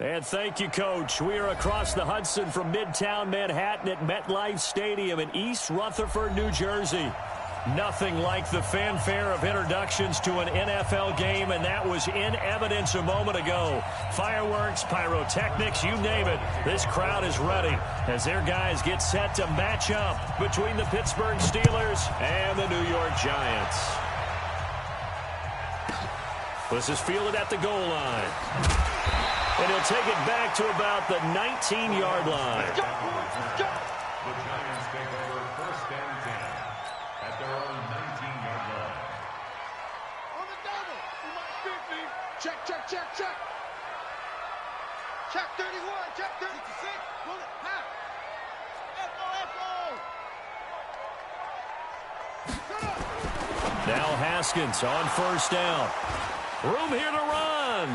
And thank you, Coach. We are across the Hudson from Midtown Manhattan at MetLife Stadium in East Rutherford, New Jersey. Nothing like the fanfare of introductions to an NFL game, and that was in evidence a moment ago. Fireworks, pyrotechnics, you name it. This crowd is ready as their guys get set to match up between the Pittsburgh Steelers and the New York Giants. This is fielded at the goal line. And he'll take it back to about the 19-yard line. The Giants take over first and 10 at their own 19-yard line. On the double. You might beat me. Check, check, check, check. Check 31, check 36. Pull it, half. F-O, F-O. Now Haskins on first down. Room here to run.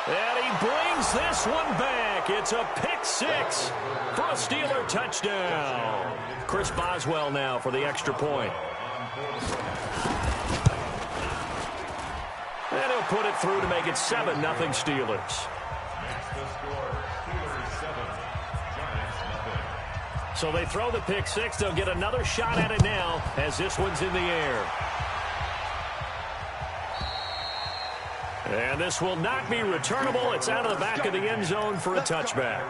And he brings this one back. It's a pick six for a Steeler touchdown. Chris Boswell now for the extra point. And he'll put it through to make it 7-0 Steelers. Makes the score Steelers 7, Giants nothing. So they throw the pick six. They'll get another shot at it now as this one's in the air. And this will not be returnable. It's out of the back of the end zone for a touchback.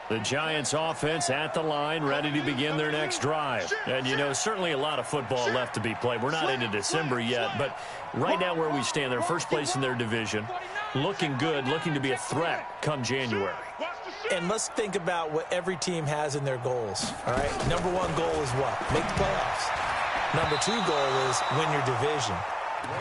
The Giants offense at the line, ready to begin their next drive. And, you know, certainly a lot of football left to be played. We're not into December yet, but right now where we stand, they're first place in their division, looking good, looking to be a threat come January. And let's think about what every team has in their goals, all right? Number one goal is what? Make the playoffs. Number two goal is win your division.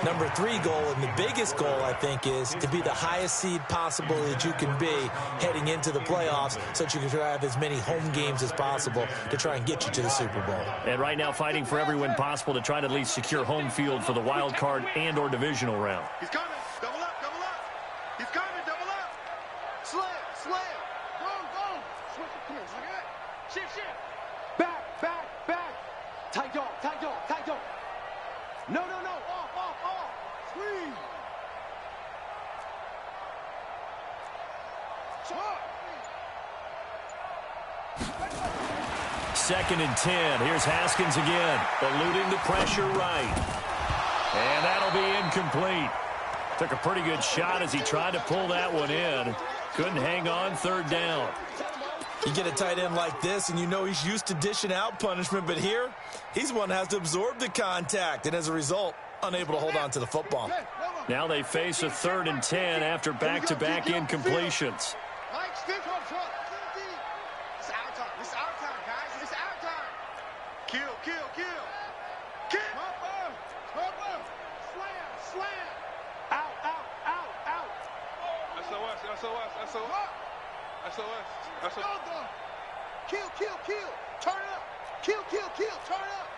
Number three goal, and the biggest goal, I think, is to be the highest seed possible that you can be heading into the playoffs so that you can have as many home games as possible to try and get you to the Super Bowl. And right now fighting for every win possible to try to at least secure home field for the wild card and or divisional round. He's coming. Double up, double up. He's coming, double up. Slam, slam. Go, go. Switch it. Come here. Look at that. Shift, shift. Back, back, back. Tight dog, tight dog, tight dog. No, no, no. Off, off, off. Squeeze. Second and 10. Here's Haskins again, eluding the pressure right. And that'll be incomplete. Took a pretty good shot as he tried to pull that one in. Couldn't hang on, third down. You get a tight end like this, and you know he's used to dishing out punishment, but here, he's one that has to absorb the contact, and as a result, unable to hold on to the football. Now they face a 3rd and 10 after back-to-back incompletions. Mike, stick on front. It's our time. It's our time, guys. It's our time. Kill, kill, kill. Kill. Slam, slam. Out, out, out, out. SOS, SOS, SOS. SOS, SOS. Kill, kill, kill. Turn up. Kill, kill, kill. Turn up.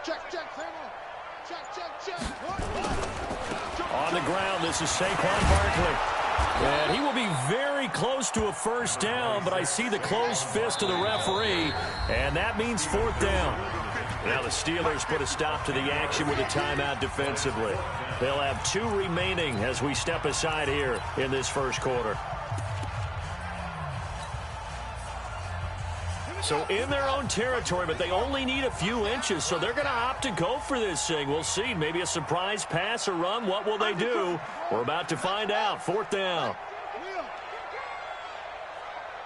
Check, check, Samuel. Check, check, check. On the ground, this is Saquon Barkley. And he will be very close to a first down, but I see the closed fist of the referee, and that means 4th down. Now the Steelers put a stop to the action with a timeout defensively. They'll have 2 remaining as we step aside here in this first quarter. So in their own territory, but they only need a few inches, so they're going to opt to go for this thing. We'll see. Maybe a surprise pass or run. What will they do? We're about to find out. 4th down.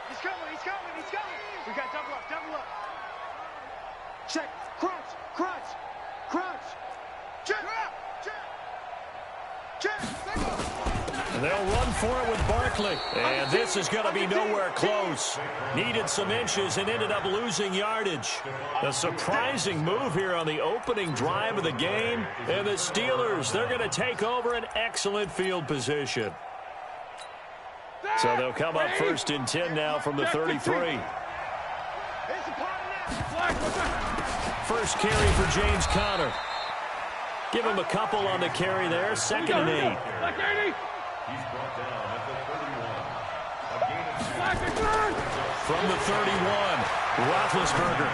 He's coming, he's coming, he's coming. We got double up, double up. Check, crunch, crunch, crunch. Check, check, check. And they'll run for it with Barkley. And this is going to be nowhere close. Needed some inches and ended up losing yardage. A surprising move here on the opening drive of the game. And the Steelers, they're going to take over an excellent field position. So they'll come up 1st and 10 now from the 33. First carry for James Conner. Give him a couple on the carry there. 2nd and 8. He's brought down at the 31. From the 31, Roethlisberger.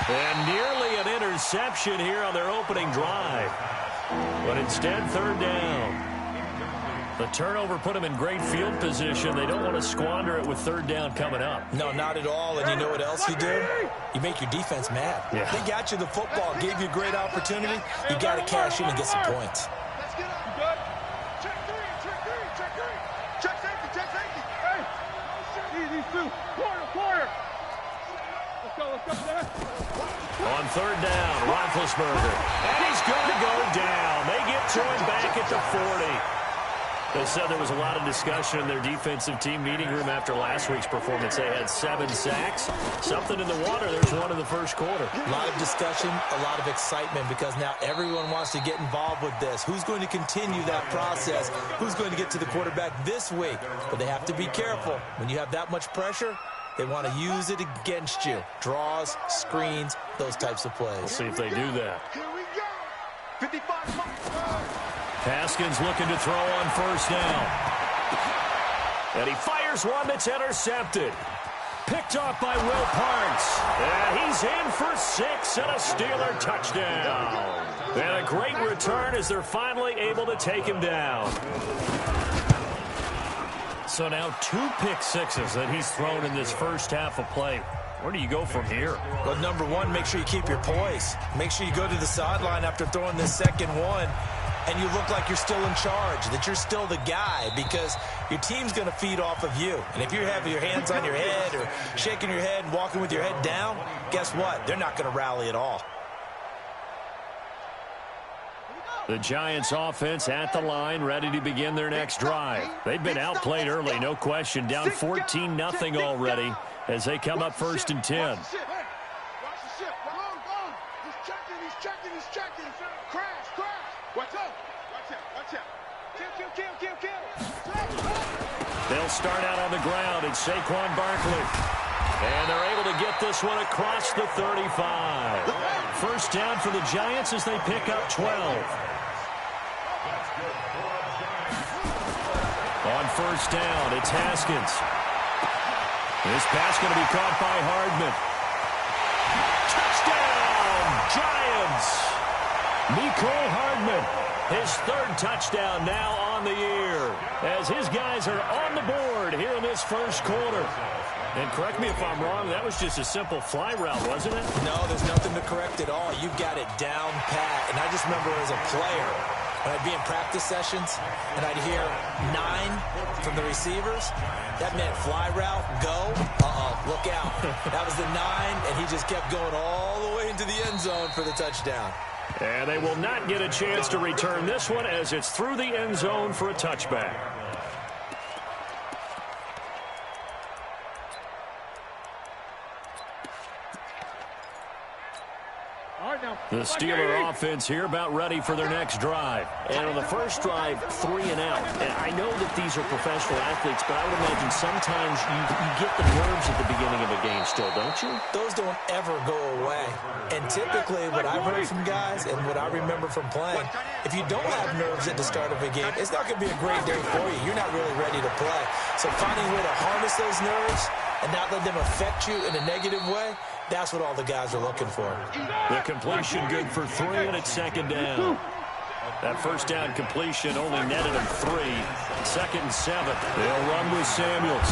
And nearly an interception here on their opening drive. But instead, third down. The turnover put them in great field position. They don't want to squander it with third down coming up. No, not at all. And you know what else you do? You make your defense mad. Yeah. They got you the football, gave you a great opportunity. You got to cash in and get some points. Let's get up. Good. Check three. Check safety. Hey. Easy, two. Quarter. Let's go, Dad. On third down, Roethlisberger. And he's going to go down. They get to him back at the 40. They said there was a lot of discussion in their defensive team meeting room after last week's performance. They had 7 sacks. Something in the water. There's one in the first quarter. A lot of discussion, a lot of excitement, because now everyone wants to get involved with this. Who's going to continue that process? Who's going to get to the quarterback this week? But they have to be careful. When you have that much pressure, they want to use it against you. Draws, screens, those types of plays. We'll see if they do that. Here we go. 55 miles. Haskins looking to throw on first down. And he fires one that's intercepted. Picked off by Will Parks. And he's in for 6 and a Steeler touchdown. And a great return as they're finally able to take him down. So now 2 pick sixes that he's thrown in this first half of play. Where do you go from here? Well, number one, make sure you keep your poise. Make sure you go to the sideline after throwing this second one, and you look like you're still in charge, that you're still the guy, because your team's going to feed off of you. And if you're having your hands on your head or shaking your head and walking with your head down, guess what? They're not going to rally at all. The Giants offense at the line, ready to begin their next drive. They've been outplayed early, no question. Down 14-0 already as they come up first and 10. Watch the ship. Go. He's checking. Crash. Watch out. Kill. They'll start out on the ground. It's Saquon Barkley. And they're able to get this one across the 35. First down for the Giants as they pick up 12. On first down, it's Haskins. This pass going to be caught by Hardman. Touchdown, Giants! Mecole Hardman, his 3rd touchdown now on the year, as his guys are on the board here in this first quarter. And correct me if I'm wrong, that was just a simple fly route, wasn't it? No, there's nothing to correct at all. You got it down pat. And I just remember as a player, when I'd be in practice sessions and I'd hear 9 from the receivers, that meant fly route, go, look out. That was the 9, and he just kept going all the way into the end zone for the touchdown. And they will not get a chance to return this one as it's through the end zone for a touchback. The Steeler offense here about ready for their next drive. And on the first drive, 3 and out. And I know that these are professional athletes, but I would imagine sometimes you get the nerves at the beginning of a game still, don't you? Those don't ever go away. And typically what I've heard from guys and what I remember from playing, if you don't have nerves at the start of a game, it's not going to be a great day for you. You're not really ready to play. So finding a way to harness those nerves and not let them affect you in a negative way, that's what all the guys are looking for. The completion good for 3, and it's second down. That first down completion only netted them 3. 2nd and 7. They'll run with Samuels.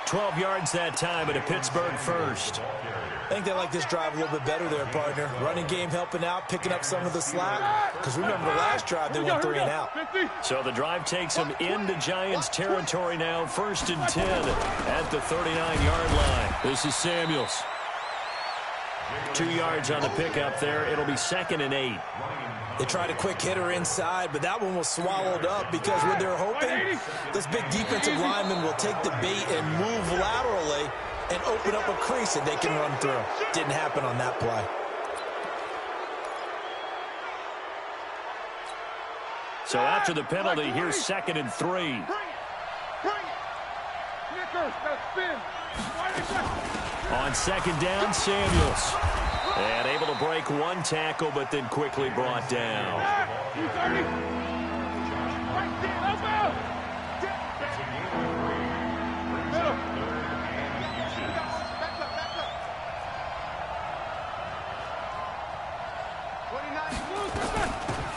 12 yards that time at a Pittsburgh first. I think they like this drive a little bit better there, partner. Running game helping out, picking up some of the slack. Because remember the last drive, they went 3 and out. So the drive takes them into Giants territory now. 1st and 10 at the 39-yard line. This is Samuels. 2 yards on the pickup there. It'll be 2nd and 8. They tried a quick hitter inside, but that one was swallowed up because what they're hoping, this big defensive lineman will take the bait and move laterally and open up a crease that they can run through. Didn't happen on that play. So after the penalty, here's 2nd and 3. On 2nd down, Samuels. And able to break 1 tackle, but then quickly brought down.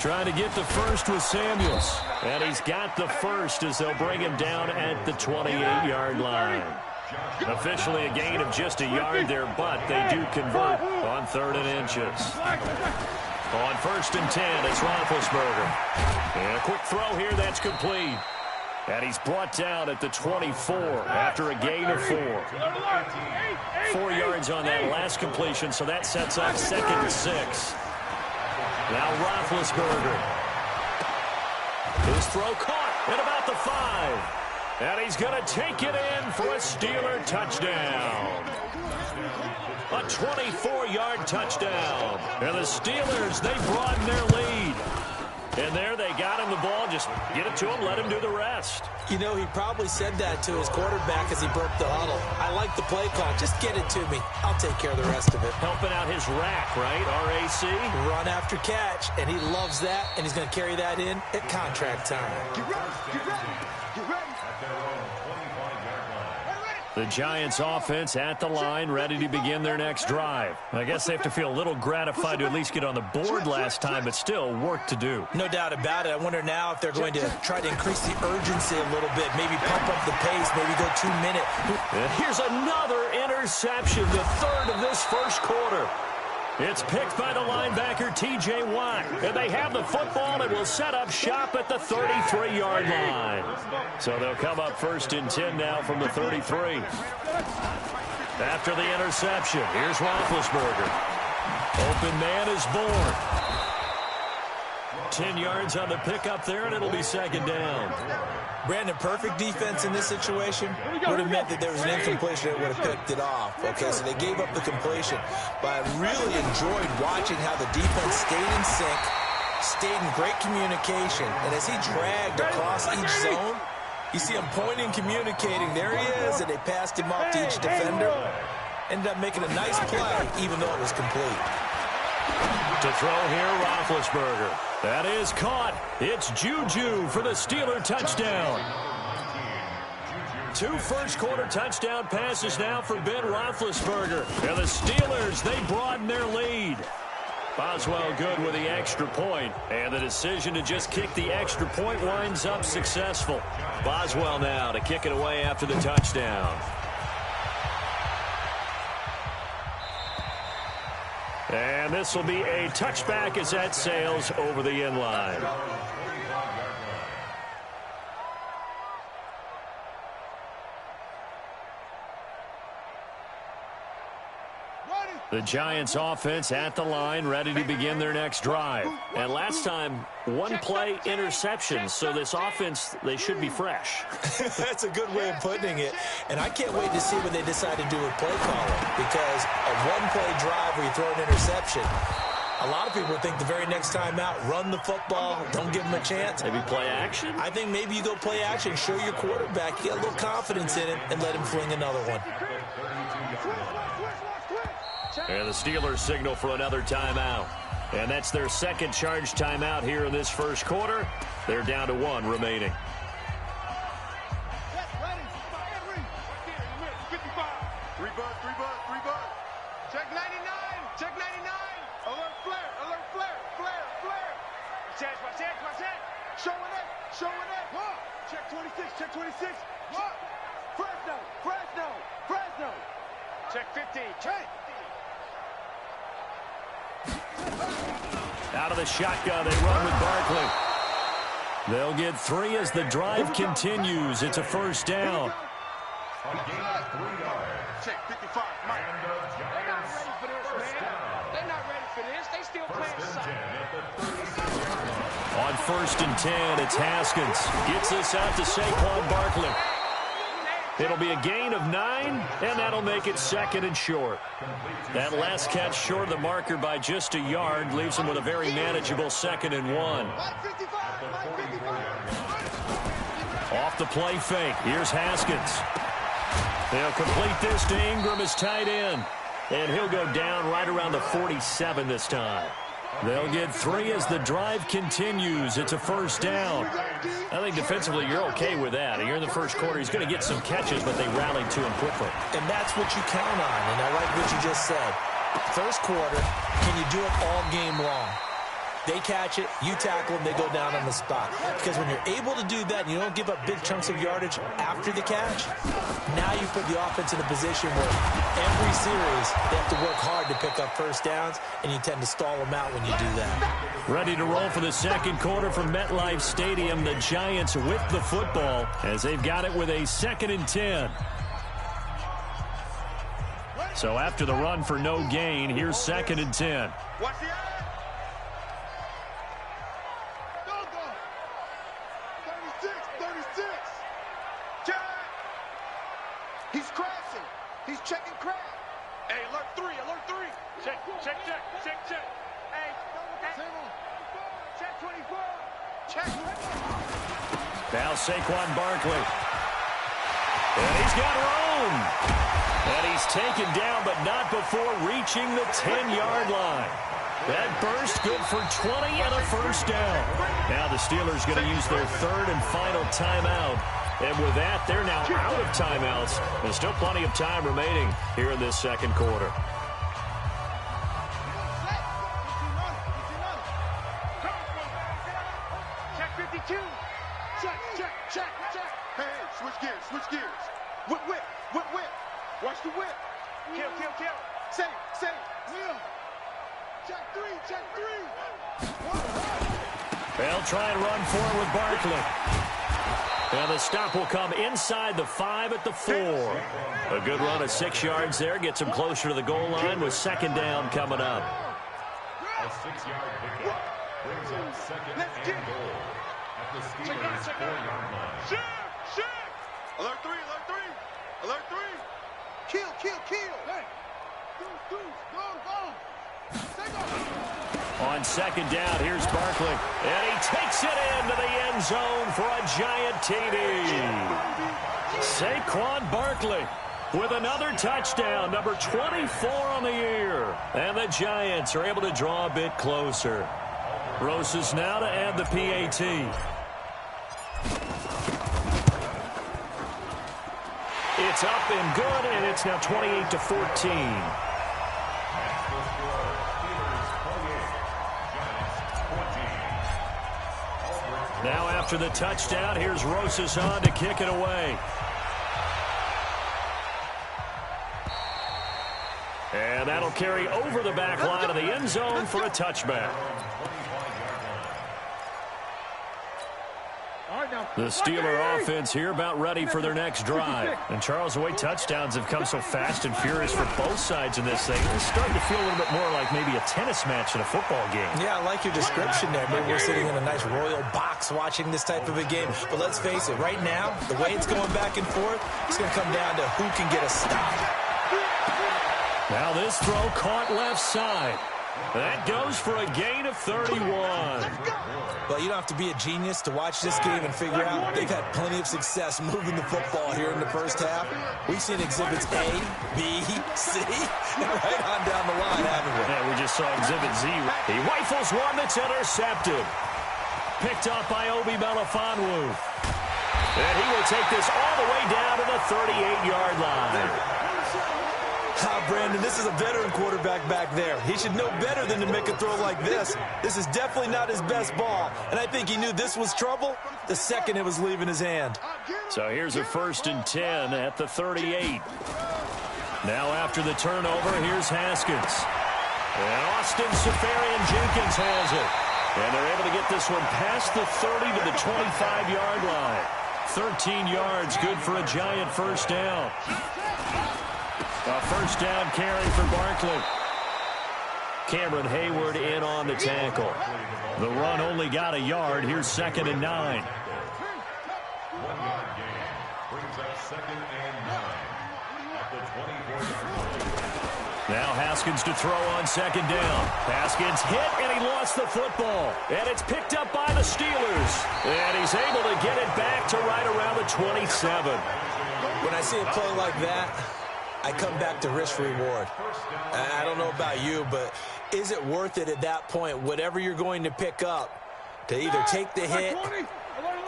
Trying to get the first with Samuels. And he's got the first as they'll bring him down at the 28-yard line. Officially a gain of just a yard there, but they do convert on 3rd and inches. On 1st and 10, it's Roethlisberger. And a quick throw here, that's complete. And he's brought down at the 24 after a gain of 4. 4 yards on that last completion, so that sets up 2nd and 6. Now Roethlisberger. His throw caught at about the 5. And he's going to take it in for a Steeler touchdown. A 24-yard touchdown. And the Steelers, they broaden their lead. And there they got him the ball. Just get it to him, let him do the rest. You know, he probably said that to his quarterback as he broke the huddle. I like the play call. Just get it to me. I'll take care of the rest of it. Helping out his rack, right? RAC. Run after catch, and he loves that, and he's going to carry that in at contract time. Get ready, get ready, get ready. The Giants offense at the line, ready to begin their next drive. I guess they have to feel a little gratified to at least get on the board last time, but still work to do. No doubt about it. I wonder now if they're going to try to increase the urgency a little bit, maybe pump up the pace, maybe go 2-minute. And here's another interception, the 3rd of this first quarter. It's picked by the linebacker, T.J. Watt. And they have the football and will set up shop at the 33-yard line. So they'll come up 1st and 10 now from the 33. After the interception, here's Roethlisberger. Open man is born. 10 yards on the pickup there, and it'll be 2nd down. Brandon, perfect defense in this situation would have meant that there was an incompletion that would have picked it off. Okay, so they gave up the completion. But I really enjoyed watching how the defense stayed in sync, stayed in great communication. And as he dragged across each zone, you see him pointing, communicating. There he is, and they passed him off to each defender. Ended up making a nice play, even though it was complete. To throw here, Roethlisberger. That is caught. It's Juju for the Steeler touchdown. 2 first-quarter touchdown passes now for Ben Roethlisberger. And the Steelers, they broaden their lead. Boswell good with the extra point. And the decision to just kick the extra point winds up successful. Boswell now to kick it away after the touchdown. And this will be a touchback as that sails over the end line. The Giants offense at the line, ready to begin their next drive. And last time, 1-play interception, so this offense, they should be fresh. That's a good way of putting it. And I can't wait to see what they decide to do with play calling, because a 1-play drive where you throw an interception, a lot of people think the very next time out, run the football, don't give them a chance. Maybe play action? I think maybe you go play action, show your quarterback, you get a little confidence in it, and let him fling another one. And the Steelers signal for another timeout. And that's their 2nd charge timeout here in this first quarter. They're down to 1 remaining. Three bud. Check 99. Check 99. Alert flare. Check. Showing up. Check 26. Fresno. Check 15. Check. Out of the shotgun, they run with Barkley. They'll get 3 as the drive continues. It's a 1st down. Check 55. Mike. They're not ready for this, man. They're not ready for this. They still playing soccer. On 1st and 10, it's Haskins. Gets this out to Saquon Barkley. It'll be a gain of 9, and that'll make it 2nd and short. That last catch short of the marker by just a yard leaves him with a very manageable 2nd and 1. Off the play fake. Here's Haskins. They'll complete this to Ingram as tight end. And he'll go down right around the 47 this time. They'll get 3 as the drive continues. It's a 1st down. I think defensively you're okay with that. You're in the first quarter. He's going to get some catches, but they rallied to him quickly. And that's what you count on, and I like what you just said. First quarter, can you do it all game long? They catch it, you tackle them, they go down on the spot. Because when you're able to do that and you don't give up big chunks of yardage after the catch, now you put the offense in a position where every series they have to work hard to pick up first downs, and you tend to stall them out when you do that. Ready to roll for the second quarter from MetLife Stadium. The Giants with the football as they've got it with a 2nd and 10. So after the run for no gain, here's 2nd and 10. Watch the eye. Go. 36. Jack. He's crashing. He's checking crash. Hey, alert 3. Check. Hey, check 24. Check. Now Saquon Barkley. And he's got room. And he's taken down, but not before reaching the 10-yard line. That burst good for 20 and a first down. Now the Steelers going to use their 3rd and final timeout. And with that, they're now out of timeouts. There's still plenty of time remaining here in this second quarter. Check 52. Check. Hey, switch gears. Whip. Watch the whip. Kill. Say. Will. Check 3. They'll try and run forward with Barkley. And the stop will come inside the 5 at the 4. A good run of 6 yards there. Gets him closer to the goal line with 2nd down coming up. A 6-yard pickup brings up 2nd and goal at the Steelers' 4-yard line. Shift. Alert 3. Kill. Hey. Deuce. Go. On 2nd down, here's Barkley. And he takes it into the end zone for a giant TD. Saquon Barkley with another touchdown, number 24 on the year. And the Giants are able to draw a bit closer. Rosas now to add the PAT. It's up and good, and it's now 28-14. Now after the touchdown, here's Rosas on to kick it away. And that'll carry over the back line of the end zone for a touchback. The Steeler offense here about ready for their next drive. And Charles, the way touchdowns have come so fast and furious for both sides in this thing, it's starting to feel a little bit more like maybe a tennis match in a football game. Yeah, I like your description there. Maybe we're sitting in a nice royal box watching this type of a game. But let's face it, right now, the way it's going back and forth, it's going to come down to who can get a stop. Now this throw caught left side. That goes for a gain of 31. Well, you don't have to be a genius to watch this game and figure out they've had plenty of success moving the football here in the first half. We've seen exhibits A, B, C, and right on down the line, haven't we? Yeah, we just saw exhibit Z. He rifles one that's intercepted. Picked up by Obi Melifonwu. And he will take this all the way down to the 38-yard line. Brandon, this is a veteran quarterback back there. He should know better than to make a throw like this. This is definitely not his best ball, and I think he knew this was trouble the second it was leaving his hand. So here's a 1st and 10 at the 38. Now after the turnover, here's Haskins. And Austin Seferian-Jenkins has it. And they're able to get this one past the 30 to the 25-yard line. 13 yards, good for a giant first down. A first down carry for Barkley. Cameron Hayward in on the tackle. The run only got a yard. Here's 2nd and 9. 1-yard gain brings up 2nd and 9 at the 24-yard line. Now Haskins to throw on 2nd down. Haskins hit, and he lost the football. And it's picked up by the Steelers. And he's able to get it back to right around the 27. When I see a play like that, I come back to risk-reward. I don't know about you, but is it worth it at that point, whatever you're going to pick up, to either take the hit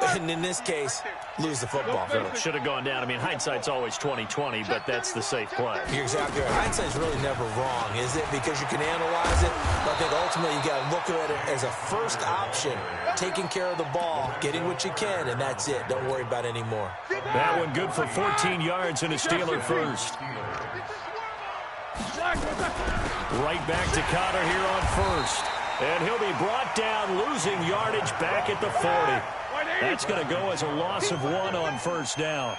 and in this case, lose the football. Should have gone down. I mean, hindsight's always 20/20, but that's the safe play. You're exactly right. Hindsight's really never wrong, is it? Because you can analyze it, but I think ultimately you got to look at it as a first option, taking care of the ball, getting what you can, and that's it. Don't worry about any more. That one good for 14 yards and a Steeler first. Right back to Cotter here on first. And he'll be brought down, losing yardage back at the 40. That's going to go as a loss of 1 on first down.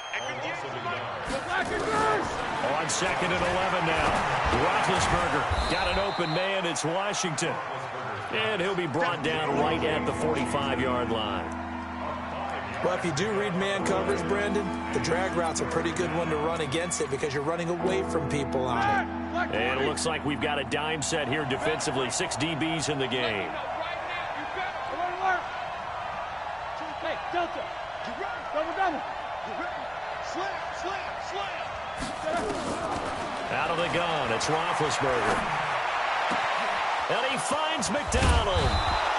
On second and 11 now. Roethlisberger got an open man. It's Washington. And he'll be brought down right at the 45-yard line. Well, if you do read man coverage, Brandon, the drag route's a pretty good one to run against it because you're running away from people on it. And it looks like we've got a dime set here defensively. 6 DBs in the game. Hey, Delta, get ready. Double. Get ready. Slam. Out of the gun, it's Roethlisberger. And he finds McDonald.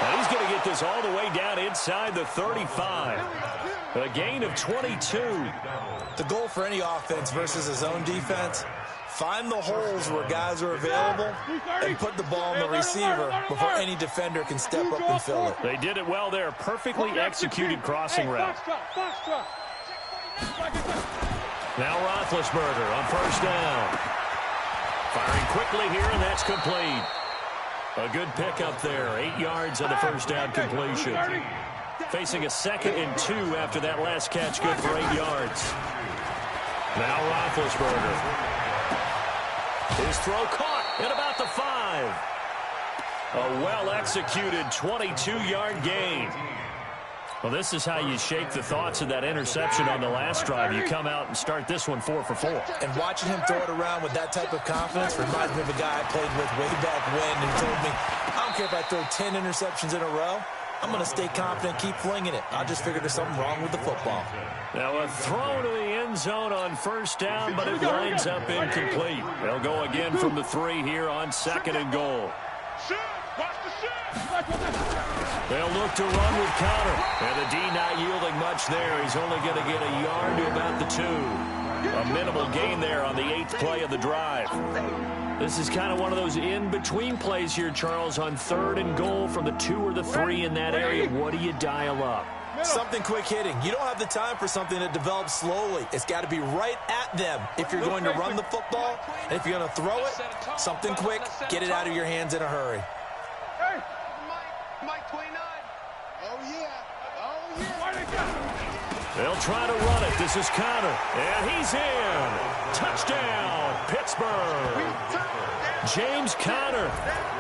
And he's going to get this all the way down inside the 35. A gain of 22. The goal for any offense versus his own defense, find the holes where guys are available and put the ball in the receiver before any defender can step up and fill it. They did it well there. Perfectly executed crossing route. Now Roethlisberger on first down. Firing quickly here, and that's complete. A good pickup there. 8 yards on the first down completion. Facing a 2nd and 2 after that last catch, good for 8 yards. Now Roethlisberger. His throw caught at about the 5. A well-executed 22-yard gain. Well, this is how you shake the thoughts of that interception on the last drive. You come out and start this one 4 for 4. And watching him throw it around with that type of confidence reminds me of a guy I played with way back when and told me, I don't care if I throw 10 interceptions in a row. I'm going to stay confident, keep flinging it. I just figured there's something wrong with the football. Now a throw to the end zone on first down, but it lines up incomplete. They'll go again from the 3 here on 2nd and goal. They'll look to run with Cotter. And the D not yielding much there. He's only going to get a yard to about the 2. A minimal gain there on the 8th play of the drive. This is kind of one of those in-between plays here, Charles, on 3rd and goal from the 2 or the 3 in that area. What do you dial up? Something quick hitting. You don't have the time for something that develops slowly. It's got to be right at them if you're going to run the football. And if you're going to throw it, something quick, get it out of your hands in a hurry. Hey, Mike 29. Oh, yeah. They'll try to run it. This is Cotter. And he's in. Touchdown, Pittsburgh. James Conner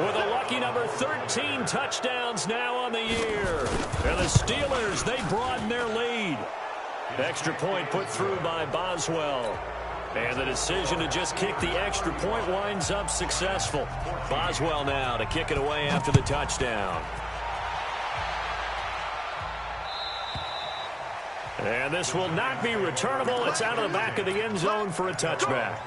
with a lucky number 13 touchdowns now on the year. And the Steelers, they broaden their lead. Extra point put through by Boswell. And the decision to just kick the extra point winds up successful. Boswell now to kick it away after the touchdown. And this will not be returnable. It's out of the back of the end zone for a touchback.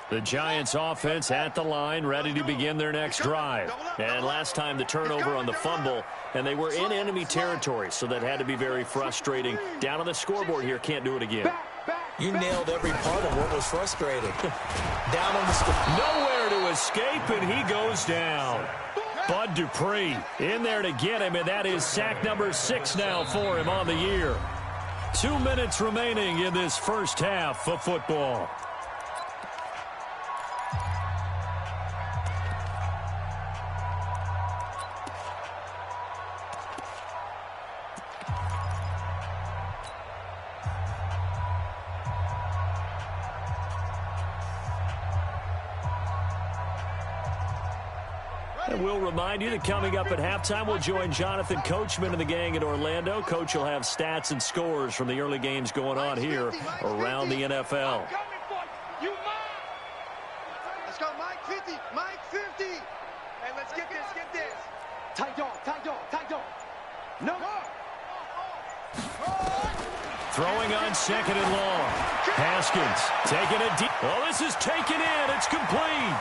The Giants offense at the line, ready to begin their next drive. And last time the turnover on the fumble, and they were in enemy territory, so that had to be very frustrating. Down on the scoreboard here, can't do it again. You nailed every part of what was frustrating. Down on the scoreboard. Nowhere to escape, and he goes down. Bud Dupree in there to get him, and that is sack number 6 now for him on the year. 2 minutes remaining in this first half of football. And we'll remind you that coming up at halftime, we'll join Jonathan Coachman and the gang in Orlando. Coach will have stats and scores from the early games going on here around the NFL. Let's go, Mike 50, Mike 50. Hey, let's get this. Tight dog. No. Throwing on second and long. Haskins taking it deep. Oh, this is taken in. It's complete.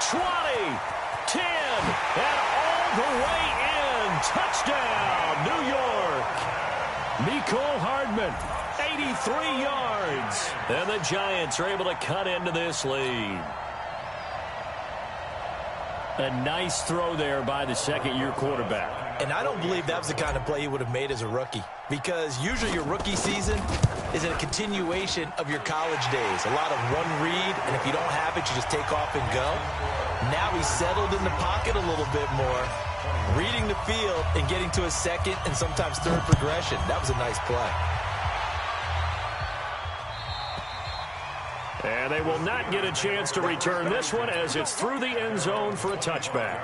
20, 10, and all the way in. Touchdown, New York. Mecole Hardman, 83 yards. And the Giants are able to cut into this lead. A nice throw there by the second-year quarterback. And I don't believe that was the kind of play he would have made as a rookie, because usually your rookie season is a continuation of your college days. A lot of one read, and if you don't have it, you just take off and go. Now he's settled in the pocket a little bit more, reading the field and getting to a second and sometimes third progression. That was a nice play. And they will not get a chance to return this one as it's through the end zone for a touchback.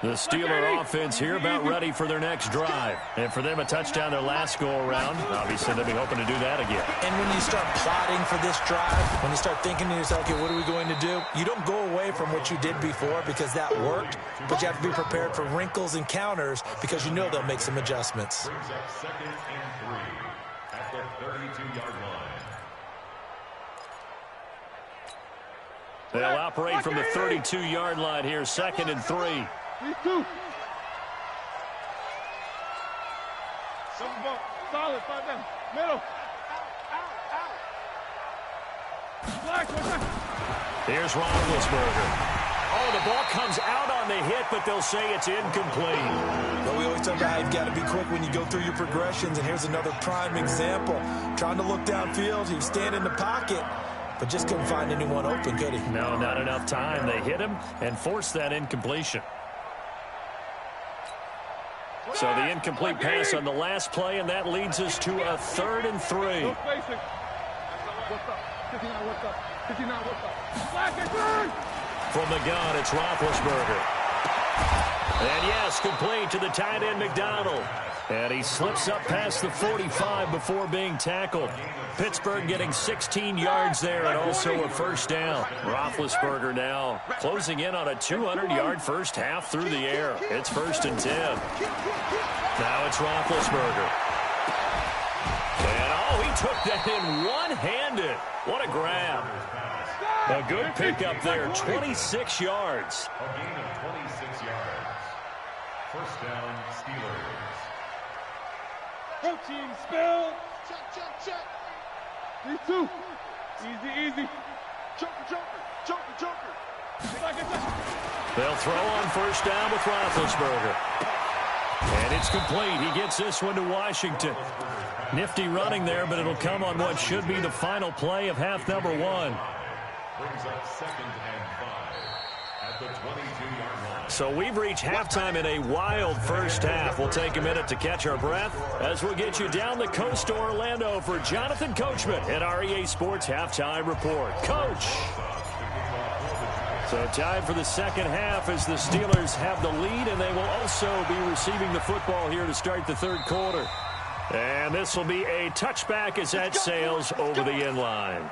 The Steeler offense here about ready for their next drive. And for them, a touchdown their last go-around. Obviously, they'll be hoping to do that again. And when you start plotting for this drive, when you start thinking to yourself, okay, what are we going to do? You don't go away from what you did before because that worked, but you have to be prepared for wrinkles and counters because you know they'll make some adjustments. Brings up 2nd and 3 at the 32-yard line. They'll operate from the 32-yard line here, 2nd and 3. 3-2. Solid, 5 down. Middle. Here's Roethlisberger. Oh, the ball comes out on the hit, but they'll say it's incomplete. But we always talk about how you've got to be quick when you go through your progressions, and here's another prime example. Trying to look downfield, he was standing in the pocket, but just couldn't find anyone open, could he? No, not enough time. They hit him and forced that incompletion. So the incomplete pass on the last play, and that leads us to a 3rd and 3. From the gun, it's Roethlisberger. And yes, complete to the tight end, McDonald. And he slips up past the 45 before being tackled. Pittsburgh getting 16 yards there and also a first down. Roethlisberger now closing in on a 200-yard first half through the air. It's 1st and 10. Now it's Roethlisberger. And oh, he took that in one-handed. What a grab. A good pickup there, 26 yards. A gain of 26 yards. First down, Steelers. Team spell. Check, check, check. 3-2. Easy. Joker. They'll throw on first down with Roethlisberger. And it's complete. He gets this one to Washington. Nifty running there, but it'll come on what should be the final play of half number 1. Brings up 2nd and 5 at the 22-yard line. So we've reached halftime in a wild first half. We'll take a minute to catch our breath as we'll get you down the coast to Orlando for Jonathan Coachman at our EA Sports Halftime Report. Coach! So time for the second half as the Steelers have the lead, and they will also be receiving the football here to start the third quarter. And this will be a touchback as that sails over the end line.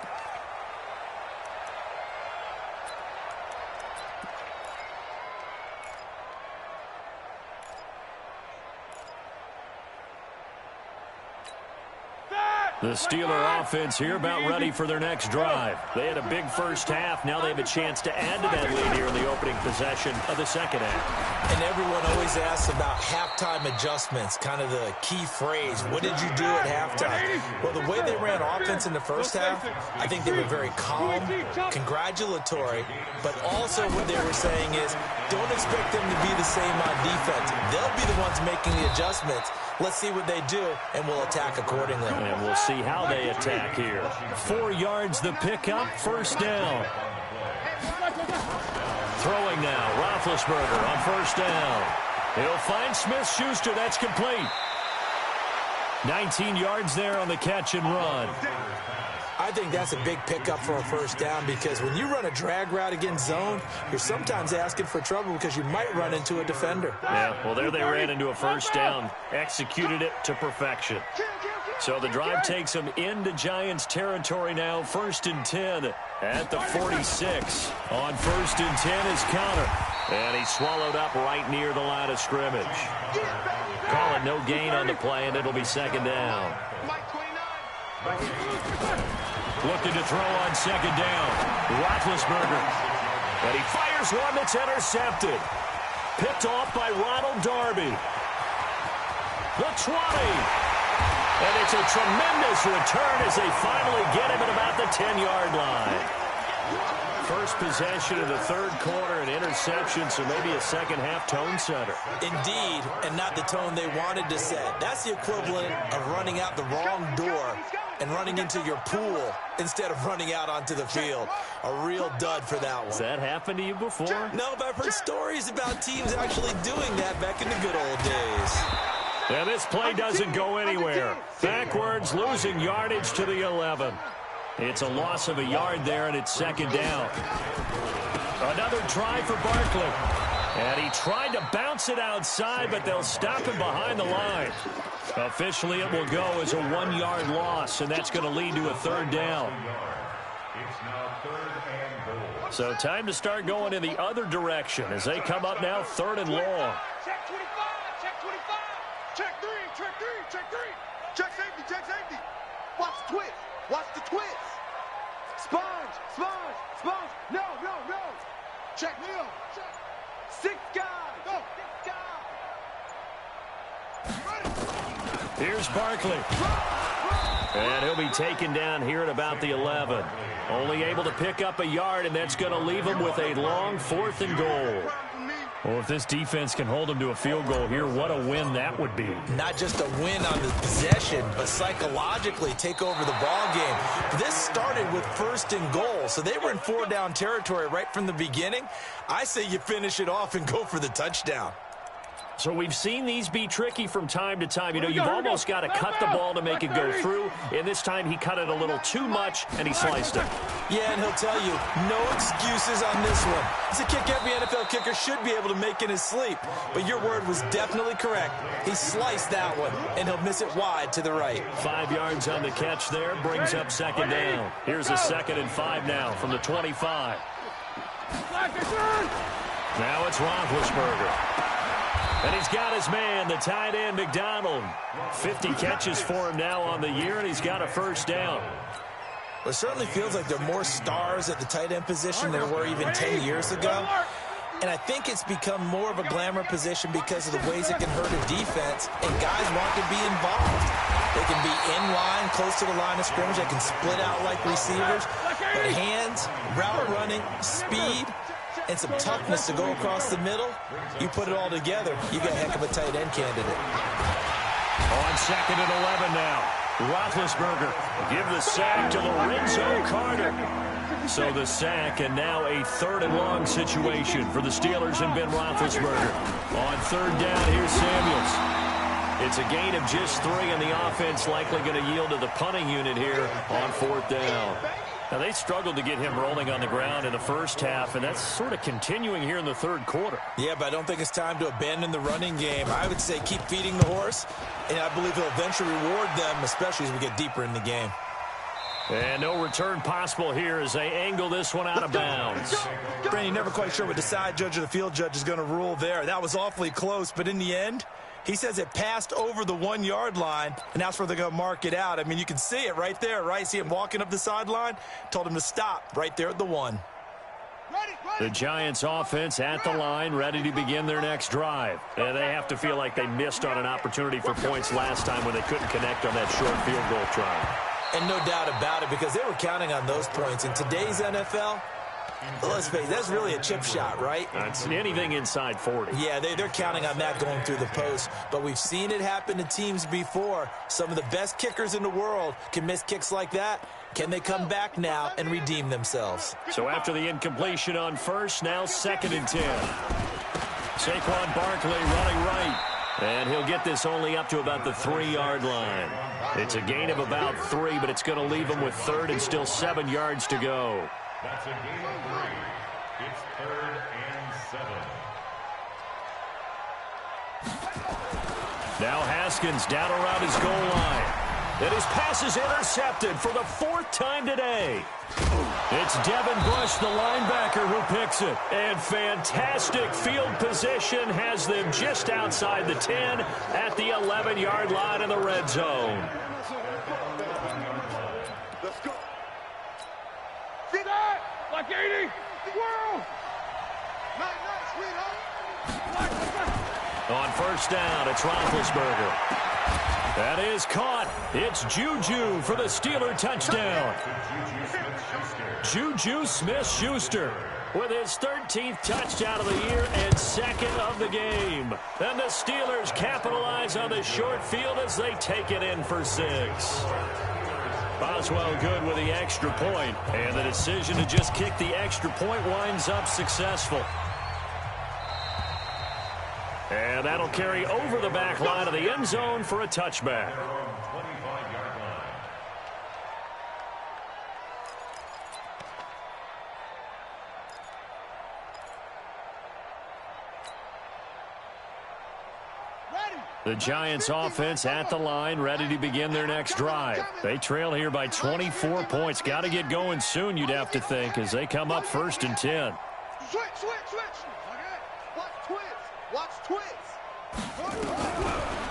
The Steeler offense here about ready for their next drive. They had a big first half. Now they have a chance to add to that lead here in the opening possession of the second half. And everyone always asks about halftime adjustments, kind of the key phrase. What did you do at halftime? Well, the way they ran offense in the first half, I think they were very calm, congratulatory, but also what they were saying is don't expect them to be the same on defense. They'll be the ones making the adjustments. Let's see what they do, and we'll attack accordingly. And we'll see how they attack here. 4 yards the pickup, first down. Throwing now, Roethlisberger on first down. He'll find Smith-Schuster, that's complete. 19 yards there on the catch and run. I think that's a big pickup for a first down because when you run a drag route against zone, you're sometimes asking for trouble because you might run into a defender. Yeah, well, there they ran into a first down, executed it to perfection. So the drive takes them into Giants territory now, 1st and 10 at the 46. On 1st and 10 is Connor. And he's swallowed up right near the line of scrimmage. Call it no gain on the play, and it'll be second down. Looking to throw on second down. Roethlisberger. And he fires one that's intercepted. Picked off by Ronald Darby. The 20. And it's a tremendous return as they finally get him at about the 10-yard line. First possession of the third quarter, an interception, so maybe a second-half tone setter. Indeed, and not the tone they wanted to set. That's the equivalent of running out the wrong door and running into your pool instead of running out onto the field. A real dud for that one. Has that happened to you before? No, but I've heard stories about teams actually doing that back in the good old days. And this play doesn't go anywhere. Backwards, losing yardage to the 11. It's a loss of a yard there, and it's second down. Another try for Barkley. And he tried to bounce it outside, but they'll stop him behind the line. Officially, it will go as a 1-yard loss, and that's going to lead to a third down. So time to start going in the other direction as they come up now third and long. Check 25, check 25. Check 3, check 3, check 3. Check safety, check safety. Watch the twist. Watch the twist. Sponge, sponge, sponge. No, no, no. Check Neil. Check. 6 guys. Go. 6 guys. Here's Barkley. And he'll be taken down here at about the 11. Only able to pick up a yard, and that's going to leave him with a long 4th and goal. Well, if this defense can hold him to a field goal here, what a win that would be. Not just a win on the possession, but psychologically take over the ball game. This started with 1st and goal, so they were in 4-down territory right from the beginning. I say you finish it off and go for the touchdown. So we've seen these be tricky from time to time. You know, you've almost got to cut the ball to make it go through. And this time he cut it a little too much, and he sliced it. Yeah, and he'll tell you, no excuses on this one. It's a kick every NFL kicker should be able to make in his sleep. But your word was definitely correct. He sliced that one, and he'll miss it wide to the right. 5 yards on the catch there, brings up second down. Here's a 2nd and 5 now from the 25. Now it's Roethlisberger. And he's got his man, the tight end, McDonald. 50 catches for him now on the year, and he's got a first down. Well, it certainly feels like there are more stars at the tight end position than there were even 10 years ago. And I think it's become more of a glamour position because of the ways it can hurt a defense, and guys want to be involved. They can be in line, close to the line of scrimmage. They can split out like receivers. But hands, route running, speed, and some toughness to go across the middle, you put it all together, you got a heck of a tight end candidate. On 2nd and 11 now. Roethlisberger give the sack to Lorenzo Carter. So the sack, and now a 3rd and long situation for the Steelers and Ben Roethlisberger. On 3rd down, here's Samuels. It's a gain of just 3, and the offense likely going to yield to the punting unit here on 4th down. Now, they struggled to get him rolling on the ground in the first half, and that's sort of continuing here in the third quarter. Yeah, but I don't think it's time to abandon the running game. I would say keep feeding the horse, and I believe he'll eventually reward them, especially as we get deeper in the game. And no return possible here as they angle this one out of bounds. Brandon, you're never quite sure what the side judge or the field judge is going to rule there. That was awfully close, but in the end, he says it passed over the 1-yard line, and that's where they're going to mark it out. I mean, you can see it right there, right? See him walking up the sideline? Told him to stop right there at the 1. The Giants offense at the line, ready to begin their next drive. And they have to feel like they missed on an opportunity for points last time when they couldn't connect on that short field goal try. And no doubt about it, because they were counting on those points. In today's NFL, let's face it, that's really a chip shot, right? It's anything inside 40. Yeah, they're counting on that going through the post. But we've seen it happen to teams before. Some of the best kickers in the world can miss kicks like that. Can they come back now and redeem themselves? So after the incompletion on first, now 2nd and 10. Saquon Barkley running right. And he'll get this only up to about the 3-yard line. It's a gain of about 3, but it's going to leave him with 3rd and still 7 yards to go. That's a gain of 3. It's 3rd and 7. Now Haskins down around his goal line. And his pass is intercepted for the 4th time today. It's Devin Bush, the linebacker, who picks it. And fantastic field position has them just outside the 10 at the 11-yard line in the red zone. Let's go. Get that! Like 80! Squirrel! Night, sweetheart. On first down, it's Roethlisberger. That is caught. It's Juju for the Steeler touchdown. Juju Smith-Schuster with his 13th touchdown of the year and 2nd of the game. And the Steelers capitalize on the short field as they take it in for 6. Boswell good with the extra point, and the decision to just kick the extra point winds up successful. And that'll carry over the back line of the end zone for a touchback. The Giants offense at the line, ready to begin their next drive. They trail here by 24 points. Got to get going soon, you'd have to think, as they come up 1st and 10. Switch. Watch twist.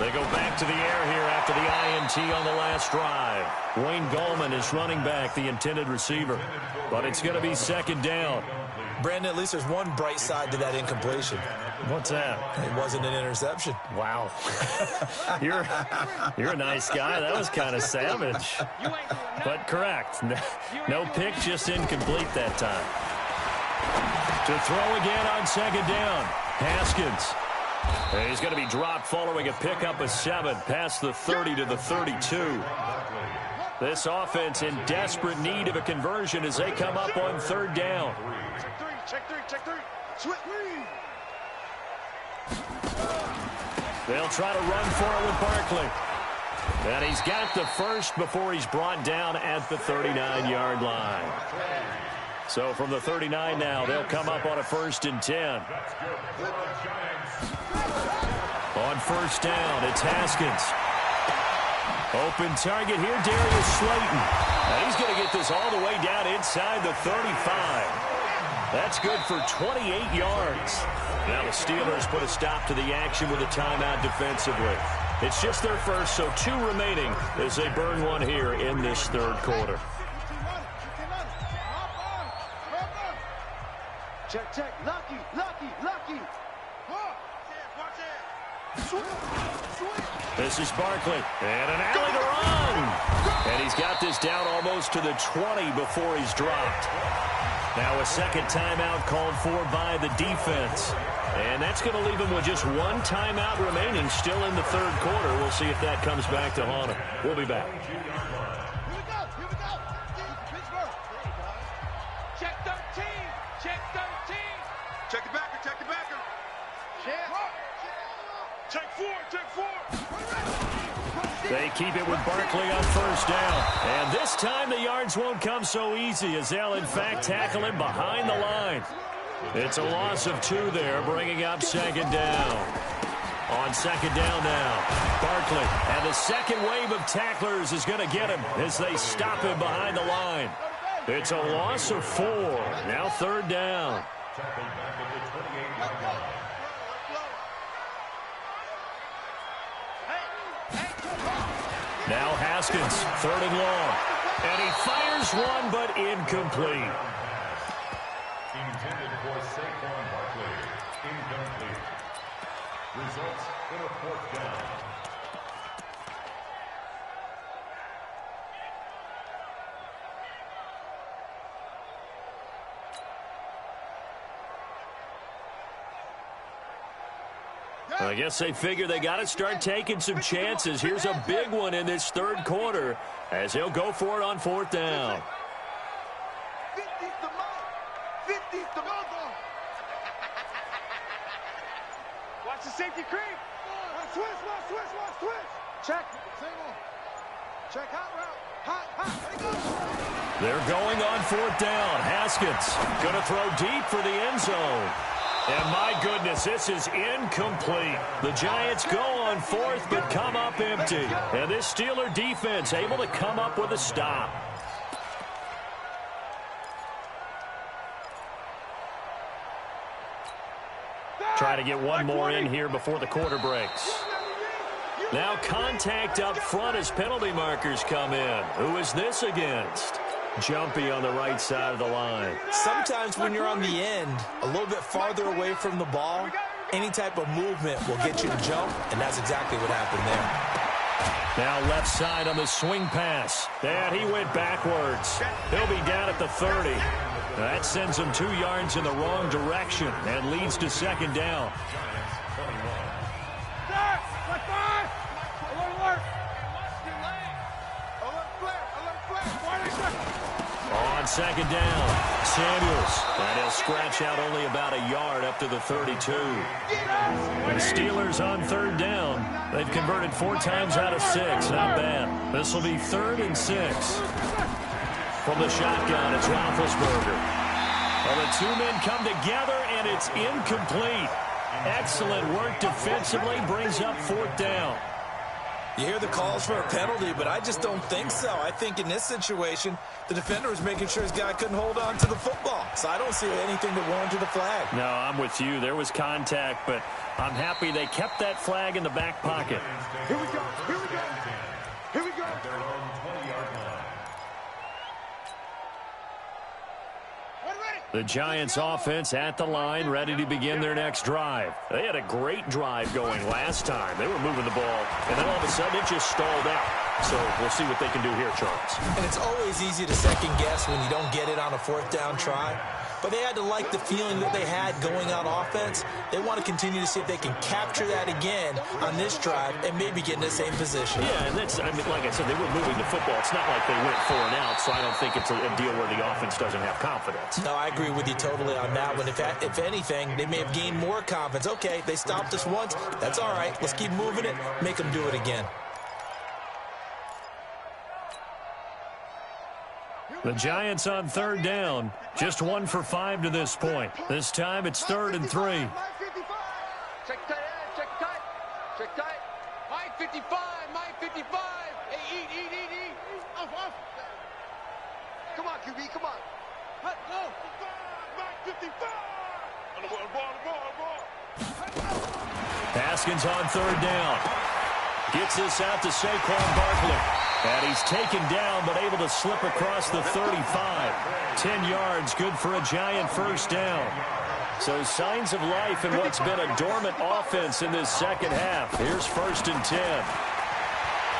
They go back to the air here after the INT on the last drive. Wayne Gallman is running back, the intended receiver. But it's going to be 2nd down. Brandon, at least there's one bright side to that incompletion. What's that? It wasn't an interception. Wow. You're a nice guy. That was kind of savage. But correct. No pick, just incomplete that time. To throw again on 2nd down. Haskins. He's going to be dropped following a pickup of 7 past the 30 to the 32. This offense in desperate need of a conversion as they come up on 3rd down. Check three. Switch. They'll try to run for it with Barkley. And he's got the first before he's brought down at the 39-yard line. So from the 39 now, they'll come up on a 1st and 10. On 1st down, it's Haskins. Open target here, Darius Slayton. And he's going to get this all the way down inside the 35. That's good for 28 yards. Now the Steelers put a stop to the action with a timeout defensively. It's just their first, so 2 remaining as they burn one here in this 3rd quarter. Check. Lucky. This is Barkley, and an alley to run. And he's got this down almost to the 20 before he's dropped. Now a 2nd timeout called for by the defense. And that's going to leave him with just 1 timeout remaining still in the 3rd quarter. We'll see if that comes back to haunt him. We'll be back. Here we go. Pittsburgh. Check 13. Check the backer. Check 4. They keep it with Barkley on 1st down. And this time the yards won't come so easy as they'll in fact tackle him behind the line. It's a loss of 2 there, bringing up 2nd down. On 2nd down now, Barkley. And the 2nd wave of tacklers is going to get him as they stop him behind the line. It's a loss of 4. Now 3rd down. Now Haskins, 3rd and long. And he fires one, but incomplete. Intended for Saquon Barkley. Incomplete. Results in a 4th down. I guess they figure they got to start taking some chances. Here's a big one in this 3rd quarter as he'll go for it on 4th down. 50's the mark. Watch the safety creep. Watch switch. Check. Check hot route. Hot. They're going on 4th down. Haskins going to throw deep for the end zone. And my goodness, this is incomplete. The Giants go on fourth but come up empty. And this Steeler defense able to come up with a stop. Try to get one more in here before the quarter breaks. Now contact up front as penalty markers come in. Who is this against? Jumpy on the right side of the line. Sometimes when you're on the end, a little bit farther away from the ball, any type of movement will get you to jump, and that's exactly what happened there. Now left side on the swing pass. And he went backwards. He'll be down at the 30. That sends him 2 yards in the wrong direction and leads to second down. On second down, Samuels. And he'll scratch out only about a yard up to the 32. The Steelers on third down. They've converted 4 times out of 6. Not bad. This will be 3rd and 6. From the shotgun, it's Roethlisberger. Well, the 2 men come together, and it's incomplete. Excellent work defensively, brings up 4th down. You hear the calls for a penalty, but I just don't think so. I think in this situation, the defender was making sure his guy couldn't hold on to the football. So I don't see anything that warranted a flag. No, I'm with you. There was contact, but I'm happy they kept that flag in the back pocket. Here we go. Here we go. Here we go. The Giants offense at the line, ready to begin their next drive. They had a great drive going last time. They were moving the ball, and then all of a sudden it just stalled out. So we'll see what they can do here, Charles. And it's always easy to second guess when you don't get it on a 4th down try. But they had to like the feeling that they had going on offense. They want to continue to see if they can capture that again on this drive and maybe get in the same position. Yeah, and that's, I mean, like I said, they were moving the football. It's not like they went 4 and out, so I don't think it's a deal where the offense doesn't have confidence. No, I agree with you totally on that one. If anything, they may have gained more confidence. Okay, they stopped us once. That's all right. Let's keep moving it. Make them do it again. The Giants on third down. Just 1 for 5 to this point. This time it's 3rd and 3. Check tight, check tight, check tight. Mike 55, Mike 55. Hey, eat. Off. Come on, QB, come on. Let's go. Mike 55. On the ball. Haskins on third down. Gets this out to Saquon Barkley. And he's taken down, but able to slip across the 35. 10 yards, good for a Giant first down. So signs of life in what's been a dormant offense in this second half. Here's 1st and 10.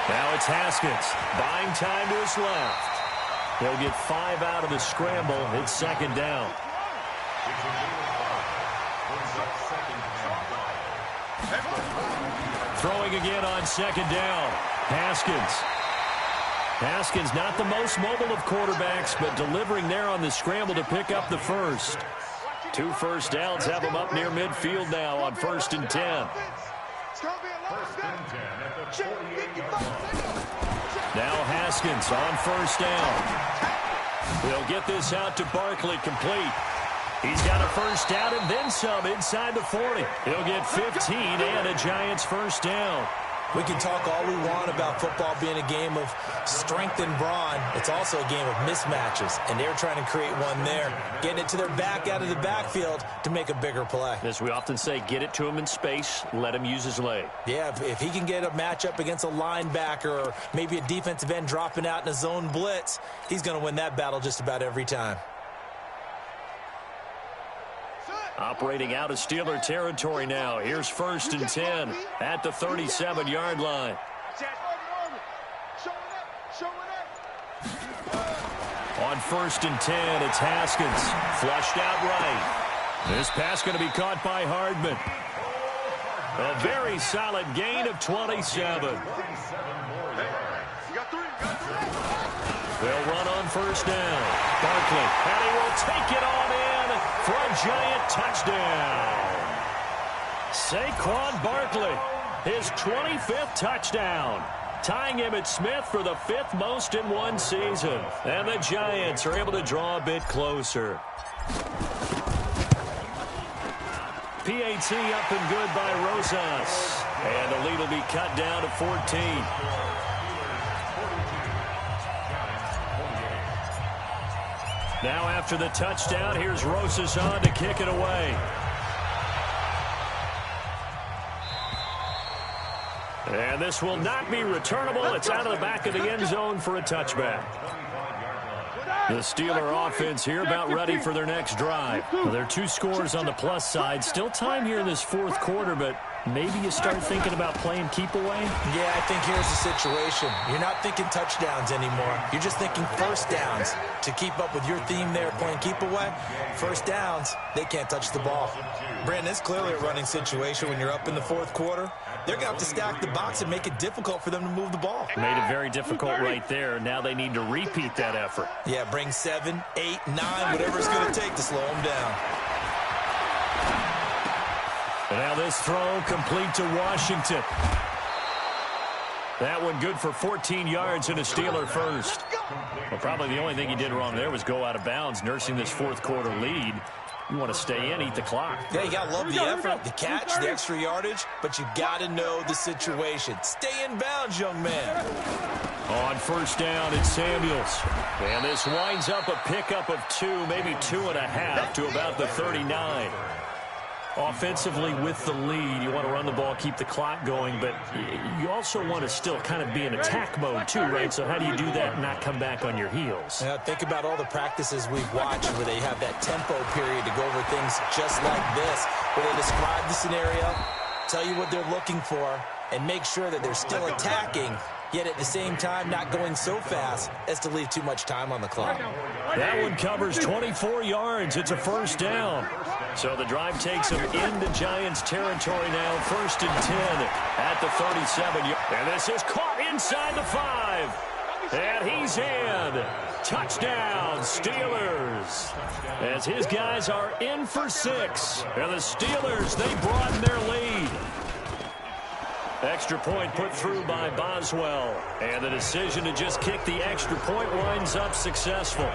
Now it's Haskins, buying time to his left. He'll get 5 out of the scramble. It's second down. Throwing again on second down. Haskins not the most mobile of quarterbacks, but delivering there on the scramble to pick up the first. 2 first downs have him up near midfield now on 1st and 10. Now Haskins on 1st down. He'll get this out to Barkley complete. He's got a first down and then some inside the 40. He'll get 15 and a Giants first down. We can talk all we want about football being a game of strength and brawn. It's also a game of mismatches, and they're trying to create one there, getting it to their back out of the backfield to make a bigger play. As we often say, get it to him in space, let him use his leg. Yeah, if he can get a matchup against a linebacker or maybe a defensive end dropping out in a zone blitz, he's going to win that battle just about every time. Operating out of Steeler territory now. Here's 1st and 10 at the 37-yard line. On 1st and 10, it's Haskins. Flushed out right. This pass going to be caught by Hardman. A very solid gain of 27. They'll run on 1st down. Barkley, and he will take it on in for a Giant touchdown. Saquon Barkley, his 25th touchdown, tying him at Smith for the 5th most in one season. And the Giants are able to draw a bit closer. PAT up and good by Rosas. And the lead will be cut down to 14. Now after the touchdown, here's Rosas on to kick it away. And this will not be returnable. It's out of the back of the end zone for a touchback. The Steeler offense here about ready for their next drive. Well, there are 2 scores on the plus side. Still time here in this fourth quarter, but maybe you start thinking about playing keep away? Yeah, I think here's the situation. You're not thinking touchdowns anymore. You're just thinking first downs. To keep up with your theme there, playing keep away, first downs, they can't touch the ball. Brandon, it's clearly a running situation when you're up in the fourth quarter. They're going to have to stack the box and make it difficult for them to move the ball. Made it very difficult right there. Now they need to repeat that effort. Yeah, bring 7, 8, 9, whatever it's going to take to slow them down. And now this throw complete to Washington. That one good for 14 yards and a Steeler first. Well, probably the only thing he did wrong there was go out of bounds, nursing this fourth quarter lead. You want to stay in, eat the clock. Yeah, you got to love the effort, the catch, the extra yardage, but you got to know the situation. Stay in bounds, young man. On first down, it's Samuels. And this winds up a pickup of 2, maybe 2.5 to about the 39. Offensively with the lead, you want to run the ball, keep the clock going, but you also want to still kind of be in attack mode too, right? So how do you do that and not come back on your heels? Now, think about all the practices we've watched where they have that tempo period to go over things just like this, where they describe the scenario, tell you what they're looking for, and make sure that they're still attacking, yet at the same time not going so fast as to leave too much time on the clock. That one covers 24 yards. It's a first down. So the drive takes them into Giants territory now. First and 10 at the 37. And this is caught inside the 5. And he's in. Touchdown, Steelers. As his guys are in for 6. And the Steelers, they broaden their lead. Extra point put through by Boswell. And the decision to just kick the extra point winds up successful.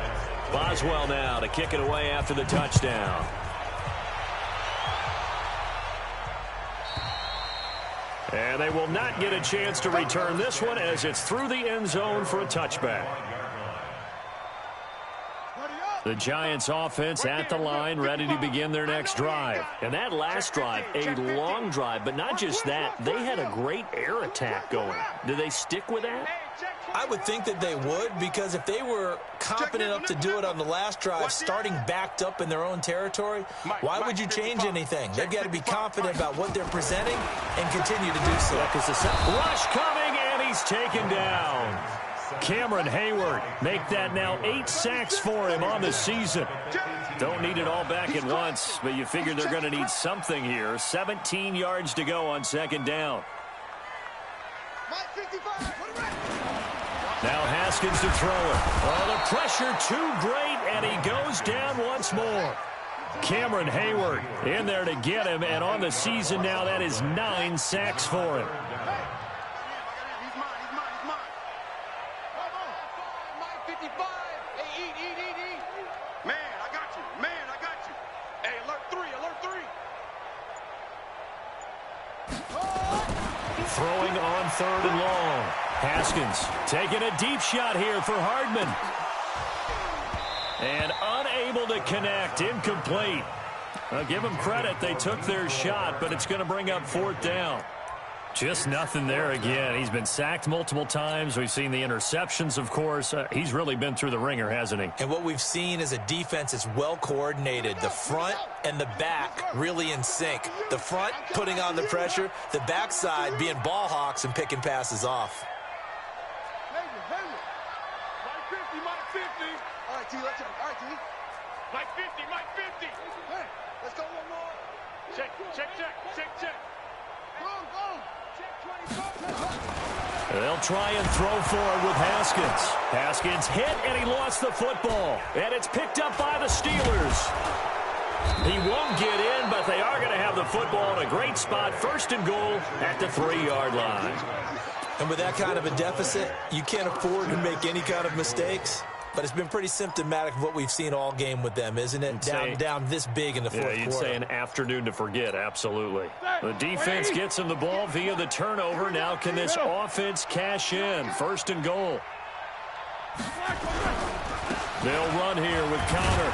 Boswell now to kick it away after the touchdown. And they will not get a chance to return this one as it's through the end zone for a touchback. The Giants offense at the line, ready to begin their next drive. And that last drive, a long drive, but not just that. They had a great air attack going. Do they stick with that? I would think that they would, because if they were competent enough to do it on the last drive, starting backed up in their own territory, why would you change anything? They've got to be confident about what they're presenting and continue to do so. Because the rush coming, and he's taken down. Cameron Hayward, make that now 8 sacks for him on the season. Don't need it all back at once, but you figure they're going to need something here. 17 yards to go on second down. Now Haskins to throw it. Oh, the pressure too great, and he goes down once more. Cameron Hayward in there to get him, and on the season now, that is 9 sacks for him. Throwing on third and long. Haskins taking a deep shot here for Hardman. And unable to connect. Incomplete. I'll give them credit. They took their shot, but it's going to bring up fourth down. Just nothing there again. He's been sacked multiple times. We've seen the interceptions, of course. He's really been through the ringer, hasn't he? And what we've seen is a defense that's well coordinated. The front and the back really in sync. The front putting on the pressure. The backside being ball hawks and picking passes off. Mike 50, Mike 50. All right, T, let's go. All right, T. Mike 50, Mike 50. Hey, let's go one more. Check, check, check, check, check. Go, go. They'll try and throw for it with Haskins. Haskins hit, and he lost the football. And it's picked up by the Steelers. He won't get in, but they are going to have the football in a great spot. First and goal at the 3-yard line. And with that kind of a deficit, you can't afford to make any kind of mistakes. but it's been pretty symptomatic of what we've seen all game with them, isn't it? Down this big in the fourth quarter. You'd say an afternoon to forget, absolutely. The defense gets him the ball via the turnover. Now can this offense cash in? First and goal. They'll run here with Connor.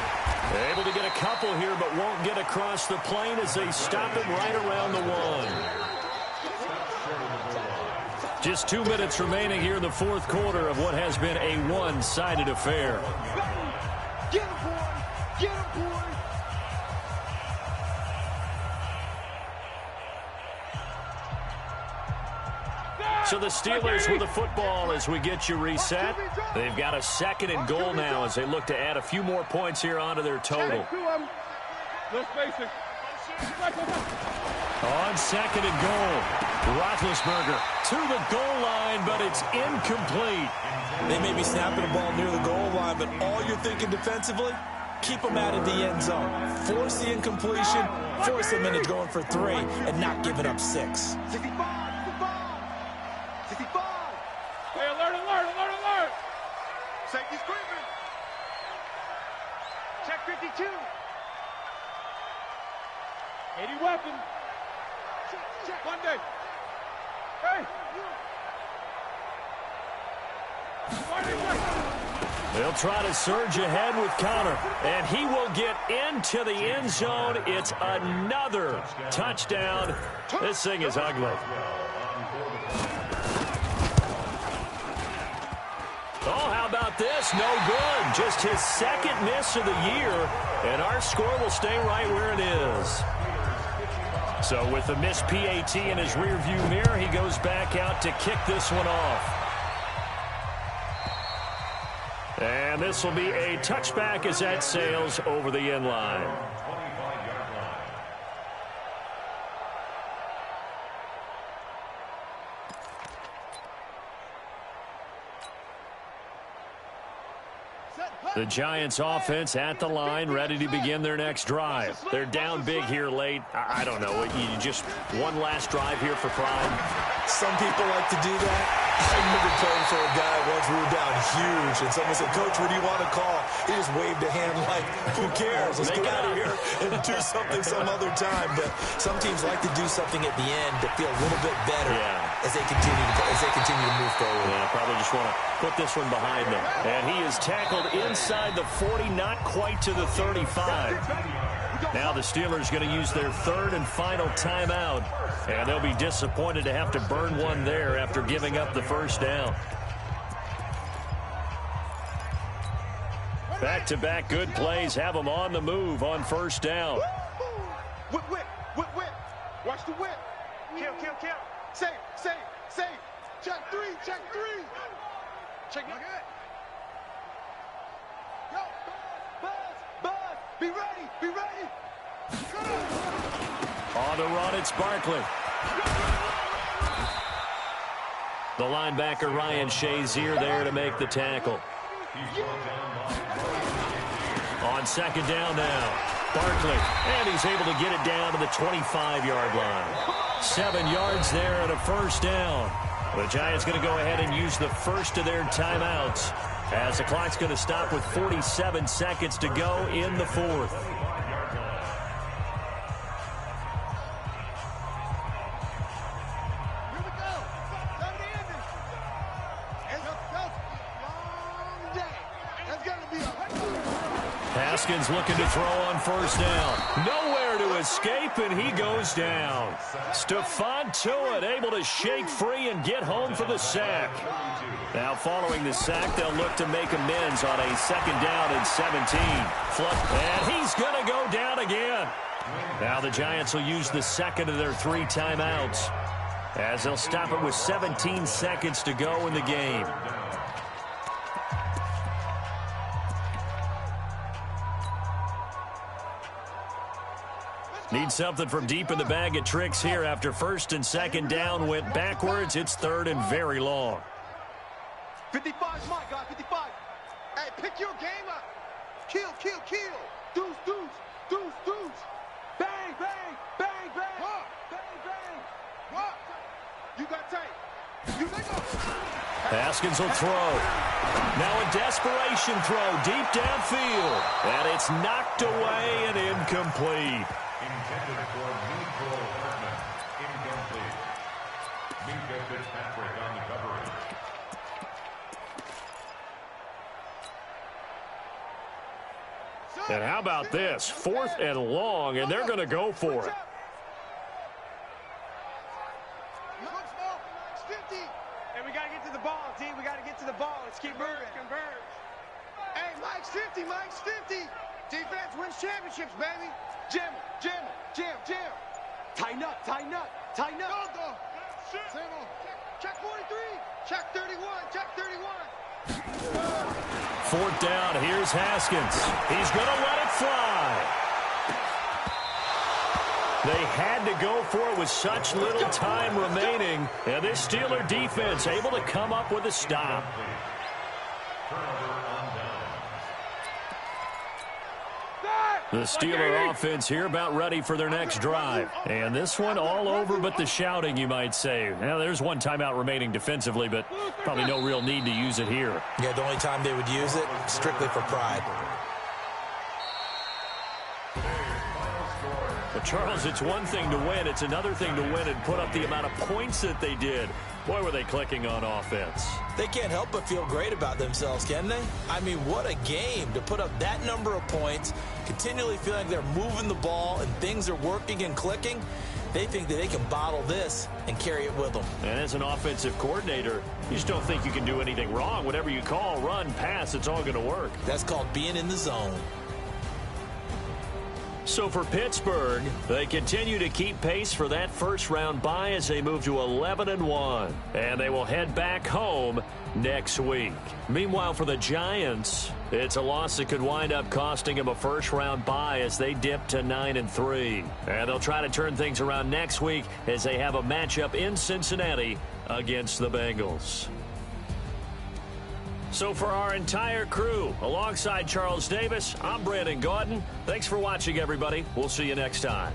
Able to get a couple here, but won't get across the plane as they stop it right around the 1. Just 2 minutes remaining here in the fourth quarter of what has been a one-sided affair. Get him, boy! Get him, boy! So the Steelers with the football as we get you reset. They've got a second and goal now as they look to add a few more points here onto their total. On second and goal, Roethlisberger to the goal line, but it's incomplete. They may be snapping the ball near the goal line, but all you're thinking defensively, keep them out of the end zone. Force the incompletion, force them into going for 3, and not giving up 6. 65! Hey, alert! Safety screaming! Check 52! 80 weapon. Check. Monday. Hey! They'll try to surge ahead with Connor, and he will get into the end zone. It's another touchdown. This thing is ugly. Oh, how about this? No good. Just his second miss of the year, and our score will stay right where it is. So with the missed PAT in his rearview mirror, he goes back out to kick this one off. And this will be a touchback as that sails over the end line. The Giants offense at the line, ready to begin their next drive. They're down big here late. I don't know. You just one last drive here for pride. Some people like to do that. I remember playing for a guy once we were down huge, and someone said, "Coach, what do you want to call?" He just waved a hand like, "Who cares? Let's get out of here and do something some other time." But some teams like to do something at the end to feel a little bit better as they continue to move forward. Yeah, probably just want to put this one behind them. And he is tackled inside the 40, not quite to the 35. Now the Steelers going to use their third and final timeout, and they'll be disappointed to have to burn one there after giving up the first down. Back-to-back good plays have them on the move on first down. Whip. Watch the whip. Kill. Save. Check 3. Check it. Yo, Buzz. Be ready. On the run, it's Barkley. The linebacker, Ryan Shazier, there to make the tackle. On second down now, Barkley, and he's able to get it down to the 25-yard line. 7 yards there and a first down. The Giants going to go ahead and use the first of their timeouts as the clock's going to stop with 47 seconds to go in the fourth. Haskins looking to throw on first down. Nowhere to escape, and he goes down. Stephon Tuitt able to shake free and get home for the sack. Now following the sack, they'll look to make amends on a second down and 17. And he's going to go down again. Now the Giants will use the second of their 3 timeouts as they'll stop it with 17 seconds to go in the game. Need something from deep in the bag of tricks here after first and second down went backwards. It's third and very long. 55 is my guy, 55. Hey, pick your game up. Kill. Deuce. Bang. What? You got tape. Haskins will throw. Now a desperation throw deep downfield. And it's knocked away and incomplete. Intended for Nico Hartman. Incomplete. Minka Fitzpatrick on the coverage. And how about this? 4th and long, and they're going to go for it. Hey, we got to get to the ball, D. We got to get to the ball. Let's keep moving. Converge. Hey, Mike's 50. Mike's 50. Defense wins championships, baby. Jim. Tighten up. Tighten up. Go. Check 43. Check 31. Check 31. 4th down. Here's Haskins. He's going to let it fly. They had to go for it with such little time remaining. And this Steeler defense able to come up with a stop. The Steeler offense here about ready for their next drive. And this one all over but the shouting, you might say. Now, there's one timeout remaining defensively, but probably no real need to use it here. Yeah, the only time they would use it, strictly for pride. Well, Charles, it's one thing to win. It's another thing to win and put up the amount of points that they did. Boy, were they clicking on offense. They can't help but feel great about themselves, can they? I mean, what a game to put up that number of points, continually feeling like they're moving the ball and things are working and clicking. They think that they can bottle this and carry it with them. And as an offensive coordinator, you just don't think you can do anything wrong. Whatever you call, run, pass, it's all going to work. That's called being in the zone. So for Pittsburgh, they continue to keep pace for that first-round bye as they move to 11-1. And they will head back home next week. Meanwhile, for the Giants, it's a loss that could wind up costing them a first-round bye as they dip to 9-3. And they'll try to turn things around next week as they have a matchup in Cincinnati against the Bengals. So for our entire crew, alongside Charles Davis, I'm Brandon Gaudin. Thanks for watching, everybody. We'll see you next time.